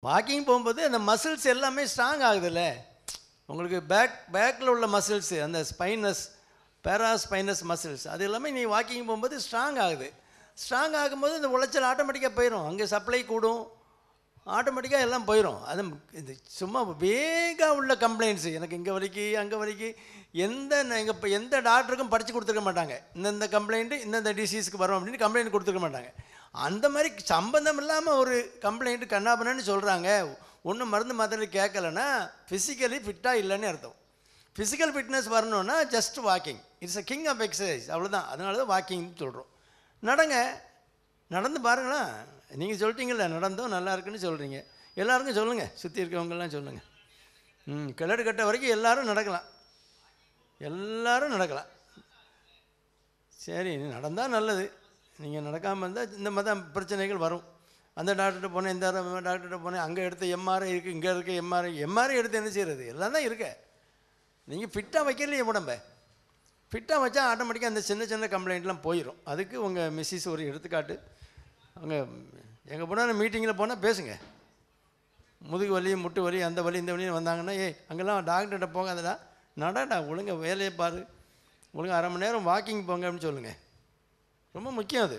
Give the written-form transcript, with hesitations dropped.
Walking போகும்போது அந்த muscles எல்லாமே ஸ்ட்ராங் ஆகுதுல்ல. உங்களுக்கு பேக்கில் உள்ள மசில்ஸு, அந்த ஸ்பைனஸ் பேராஸ்பைனஸ் மசில்ஸ், அது எல்லாமே நீ வாக்கிங் போகும்போது ஸ்ட்ராங் ஆகுது. ஸ்ட்ராங் ஆகும்போது இந்த உளைச்சல் ஆட்டோமேட்டிக்காக போயிடும். அங்கே சப்ளை கூடும், ஆட்டோமேட்டிக்காக எல்லாம் போயிடும். அது இது சும்மா வேகாக உள்ள கம்ப்ளைண்ட்ஸு, எனக்கு இங்கே வலிக்கு அங்கே வலிக்கு, இப்போ எந்த டாக்டருக்கும் படித்து கொடுத்துருக்க மாட்டாங்க. இந்தந்த கம்ப்ளைண்ட்டு இந்தந்த டிசீஸுக்கு வரும் அப்படின்னு கம்ப்ளைண்ட் கொடுத்துருக்க மாட்டாங்க. அந்த மாதிரி சம்பந்தம் இல்லாமல் ஒரு கம்ப்ளைண்ட்டு கண்ணாபனன்னு சொல்கிறாங்க. ஒன்றும் மருந்து மாத்திரை கேட்கலன்னா ஃபிசிக்கலி ஃபிட்டாக இல்லைன்னு அர்த்தம். ஃபிசிக்கல் ஃபிட்னஸ் வரணுன்னா just walking it's a king of exercise, அவ்வளோதான். அதனால தான் வாக்கிங்னு சொல்கிறோம். நடந்து பாருங்களா. நீங்கள் சொல்லிட்டீங்கல்ல நடந்தோம் நல்லா இருக்குன்னு சொல்கிறீங்க. எல்லாருக்கும் சொல்லுங்கள், சுற்றி இருக்கவங்கெல்லாம் சொல்லுங்கள். கிளறு கட்ட வரைக்கும் எல்லோரும் நடக்கலாம். சரி, நடந்தால் நல்லது. நீங்கள் நடக்காமல் இருந்தால் இந்த மாதிரி பிரச்சனைகள் வரும். அந்த டாக்டர்கிட்ட போனேன், இந்த டாக்டர்கிட்ட போனேன், அங்கே எடுத்த எம்ஆர்ஐ இருக்குது, இங்கே இருக்க எம்ஆர்ஐ எடுத்து என்ன செய்கிறது? எல்லாம் தான் இருக்க. நீங்கள் ஃபிட்டாக வைக்கலையே உடம்பை. ஃபிட்டாக வச்சா ஆட்டோமேட்டிக்காக அந்த சின்ன சின்ன கம்ப்ளைண்ட்லாம் போயிடும். அதுக்கு உங்கள் மிஸ்ஸஸ் ஒரு எடுத்துக்காட்டு. அவங்க எங்கே போனால் மீட்டிங்கில் போனால் பேசுங்க. முதுகு வலி, முட்டு வலி, அந்த வலி, இந்த வலின்னு வந்தாங்கன்னா, அங்கெல்லாம் டாக்டர்கிட்ட போகாதடா, நடடா, ஒழுங்கா வேலையை பாரு, ஒழுங்கா 1/2 மணி நேரம் வாக்கிங் போங்க அப்படின்னு சொல்லுங்கள். ரொம்ப முக்கியம் அது.